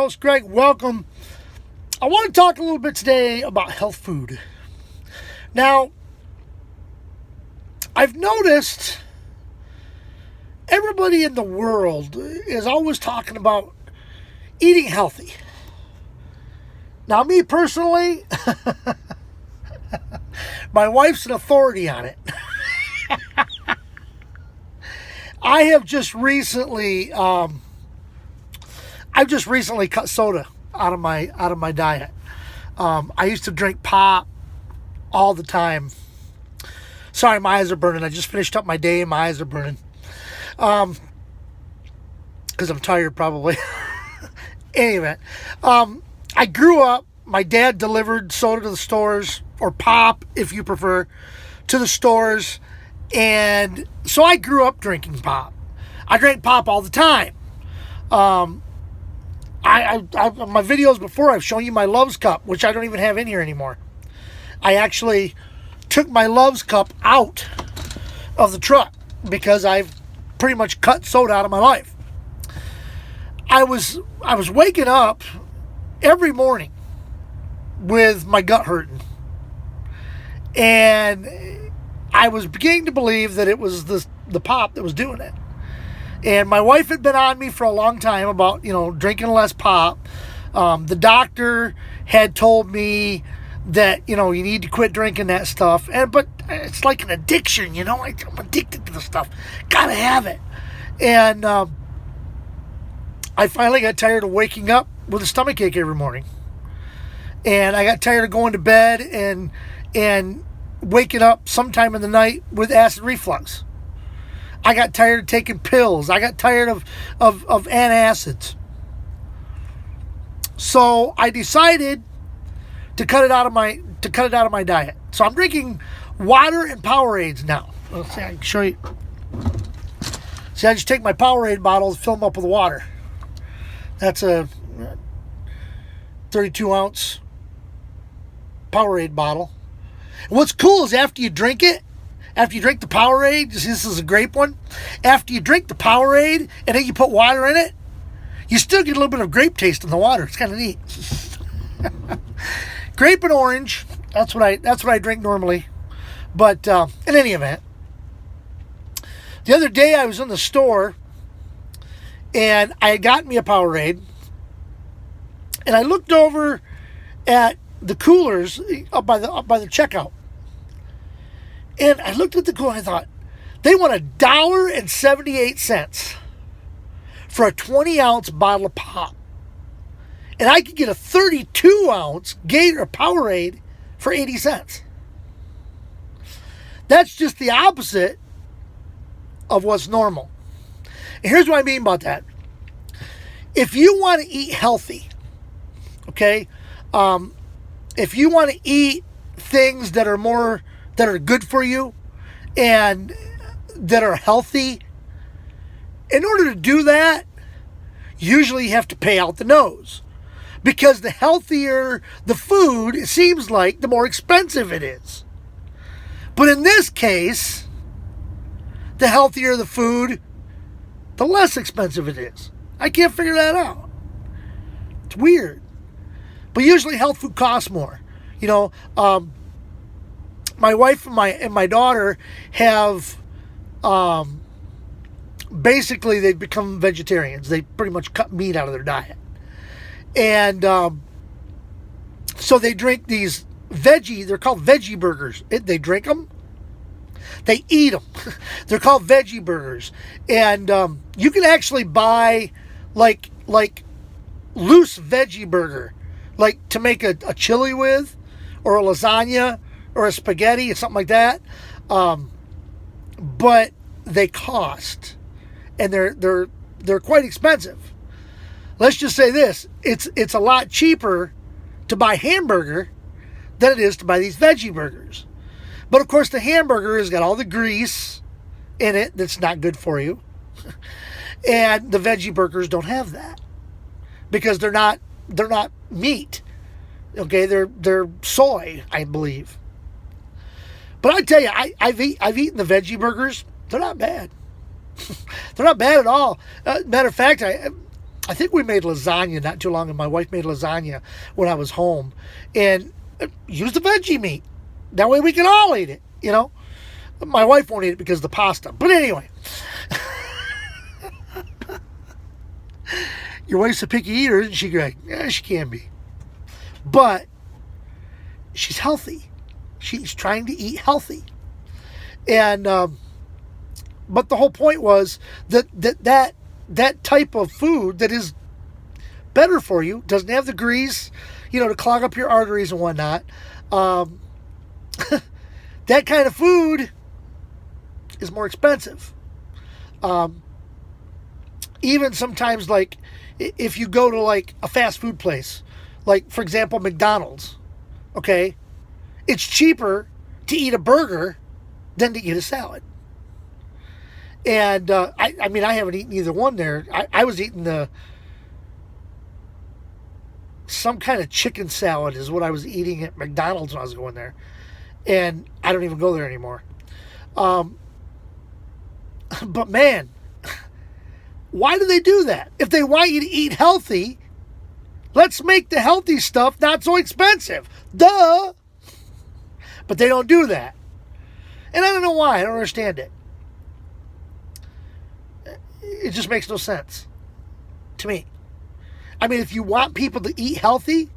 host, Greg. Welcome. I want to talk a little bit today about health food. Now, I've noticed everybody in the world is always talking about eating healthy. Now, me personally, my wife's an authority on it. I have just recently, I've just recently cut soda out of my diet. I used to drink pop all the time. Sorry, my eyes are burning. I just finished up my day and my eyes are burning. Because I'm tired, probably. Anyway, I grew up. My dad delivered soda to the stores, or pop, if you prefer, to the stores. And so I grew up drinking pop. I drank pop all the time. My videos before, I've shown you my Love's Cup, which I don't even have in here anymore. I actually took my Love's Cup out of the truck because I've pretty much cut soda out of my life. I was waking up every morning with my gut hurting. And I was beginning to believe that it was the pop that was doing it. And my wife had been on me for a long time about, drinking less pop. The doctor had told me that, you need to quit drinking that stuff. But it's like an addiction, I'm addicted to the stuff. Gotta have it. And I finally got tired of waking up with a stomachache every morning. And I got tired of going to bed and waking up sometime in the night with acid reflux. I got tired of taking pills. I got tired of antacids. So I decided to cut it out of my diet. So I'm drinking water and Powerades now. Let's see, I can show you. See, I just take my Powerade bottles, fill them up with water. That's a 32-ounce Powerade bottle. And what's cool is after you drink the Powerade, this is a grape one. After you drink the Powerade and then you put water in it, you still get a little bit of grape taste in the water. It's kind of neat. Grape and orange. That's what I drink normally. But in any event, the other day I was in the store and I had gotten me a Powerade, and I looked over at the coolers up by the checkout. And I looked at the cooler and I thought, they want $1.78 for a 20-ounce bottle of pop. And I could get a 32-ounce Gator Powerade for 80 cents. That's just the opposite of what's normal. And here's what I mean about that. If you want to eat healthy, okay, if you want to eat things that are good for you and that are healthy, in order to do that, usually you have to pay out the nose. Because the healthier the food, it seems like, the more expensive it is. But in this case, the healthier the food, the less expensive it is. I can't figure that out. It's weird. But usually health food costs more. My wife and my daughter have basically they've become vegetarians. They pretty much cut meat out of their diet. And so they drink these they're called veggie burgers. They drink them. They eat them. They're called veggie burgers. And you can actually buy like loose veggie burger, like to make a chili with, or a lasagna, or a spaghetti, or something like that. But they cost, and they're quite expensive. Let's just say this: it's a lot cheaper to buy hamburger than it is to buy these veggie burgers. But of course, the hamburger has got all the grease in it that's not good for you, and the veggie burgers don't have that because they're not meat. Okay, they're soy, I believe. But I tell you, I've eaten the veggie burgers. They're not bad. They're not bad at all. Matter of fact, I think we made lasagna not too long ago. My wife made lasagna when I was home, and used the veggie meat. That way we can all eat it, you know. My wife won't eat it because of the pasta. But anyway, your wife's a picky eater, isn't she, Greg? Yeah, she can be. But she's healthy. She's trying to eat healthy. And but the whole point was that type of food that is better for you, doesn't have the grease, you know, to clog up your arteries and whatnot. That kind of food is more expensive. Even sometimes, like, if you go to, like, a fast food place, like, for example, McDonald's, okay, it's cheaper to eat a burger than to eat a salad. And, I mean, I haven't eaten either one there. I was eating some kind of chicken salad is what I was eating at McDonald's when I was going there. And I don't even go there anymore. But man, why do they do that? If they want you to eat healthy, let's make the healthy stuff not so expensive. Duh! But they don't do that. And I don't know why. I don't understand it. It just makes no sense to me. I mean, if you want people to eat healthy,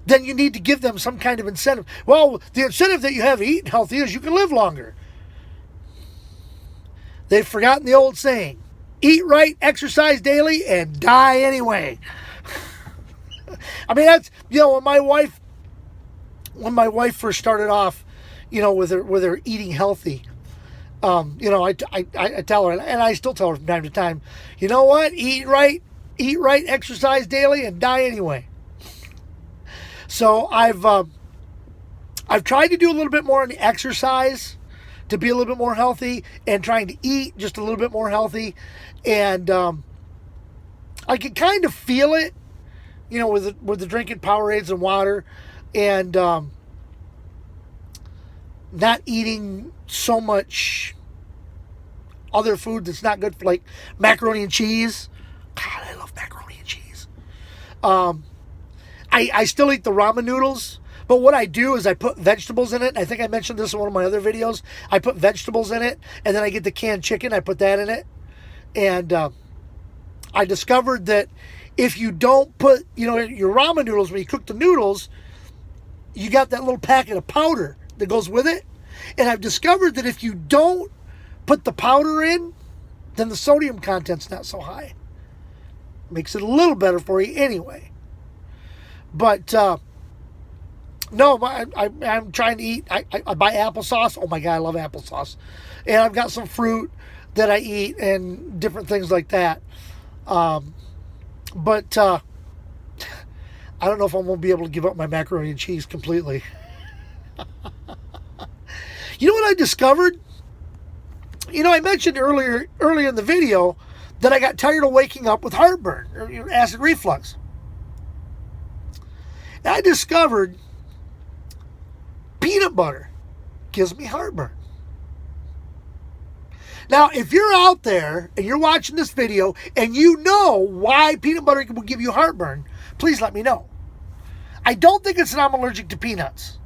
then you need to give them some kind of incentive. Well, the incentive that you have to eat healthy is you can live longer. They've forgotten the old saying, eat right, exercise daily, and die anyway. I mean, that's, you know, when my wife first started off, you know, with her eating healthy, you know, I tell her, and I still tell her from time to time, you know what, eat right, exercise daily, and die anyway. So I've tried to do a little bit more on the exercise to be a little bit more healthy, and trying to eat just a little bit more healthy. And I can kind of feel it, you know, with the drinking Powerades and water, and not eating so much other food that's not good, for like macaroni and cheese. God, I love macaroni and cheese. I still eat the ramen noodles, but what I do is I put vegetables in it. I think I mentioned this in one of my other videos. I put vegetables in it, and then I get the canned chicken. I put that in it. And I discovered that if you don't put, you know, your ramen noodles, when you cook the noodles, you got that little packet of powder that goes with it. And I've discovered that if you don't put the powder in, then the sodium content's not so high. Makes it a little better for you anyway. But no, I'm trying to eat. I buy applesauce. Oh my God, I love applesauce. And I've got some fruit that I eat and different things like that. But I don't know if I'm going to be able to give up my macaroni and cheese completely. You know what I discovered? You know, I mentioned earlier in the video that I got tired of waking up with heartburn or acid reflux. And I discovered peanut butter gives me heartburn. Now, if you're out there and you're watching this video and you know why peanut butter will give you heartburn, please let me know. I don't think it's that I'm allergic to peanuts.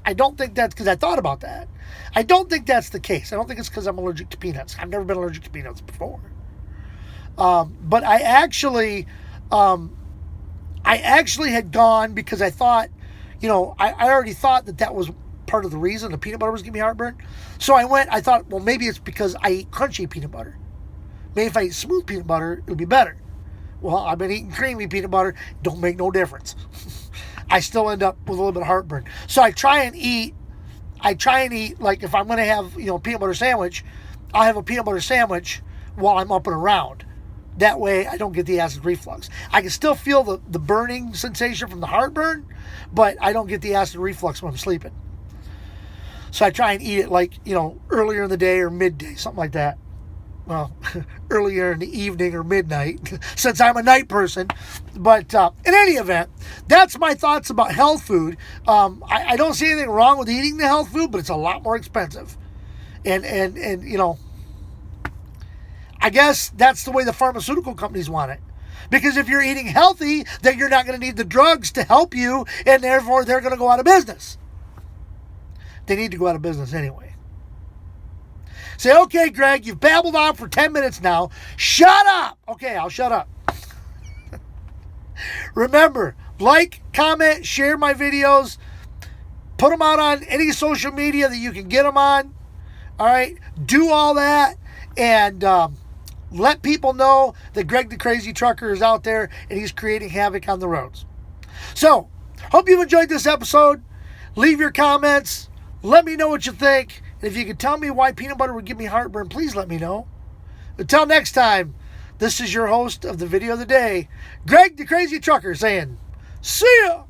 I don't think that's because I thought about that. I don't think that's the case. I don't think it's because I'm allergic to peanuts. I've never been allergic to peanuts before. But I actually had gone because I thought, you know, I already thought that was part of the reason the peanut butter was giving me heartburn. So I thought, well, maybe it's because I eat crunchy peanut butter. Maybe if I eat smooth peanut butter, it'll be better. Well, I've been eating creamy peanut butter. Don't make no difference. I still end up with a little bit of heartburn. So I try and eat, like if I'm going to have, you know, peanut butter sandwich, I'll have a peanut butter sandwich while I'm up and around. That way I don't get the acid reflux. I can still feel the burning sensation from the heartburn, but I don't get the acid reflux when I'm sleeping. So I try and eat it like, you know, earlier in the day or midday, something like that. Well, earlier in the evening or midnight, since I'm a night person. But in any event, that's my thoughts about health food. I don't see anything wrong with eating the health food, but it's a lot more expensive. And you know, I guess that's the way the pharmaceutical companies want it. Because if you're eating healthy, then you're not going to need the drugs to help you, and therefore they're going to go out of business. They need to go out of business anyway. Say, okay, Greg, you've babbled on for 10 minutes now. Shut up! Okay, I'll shut up. Remember, like, comment, share my videos. Put them out on any social media that you can get them on. All right? Do all that. And let people know that Greg the Crazy Trucker is out there and he's creating havoc on the roads. So, hope you've enjoyed this episode. Leave your comments. Let me know what you think. And if you can tell me why peanut butter would give me heartburn, please let me know. Until next time, this is your host of the video of the day, Greg the Crazy Trucker, saying, see ya!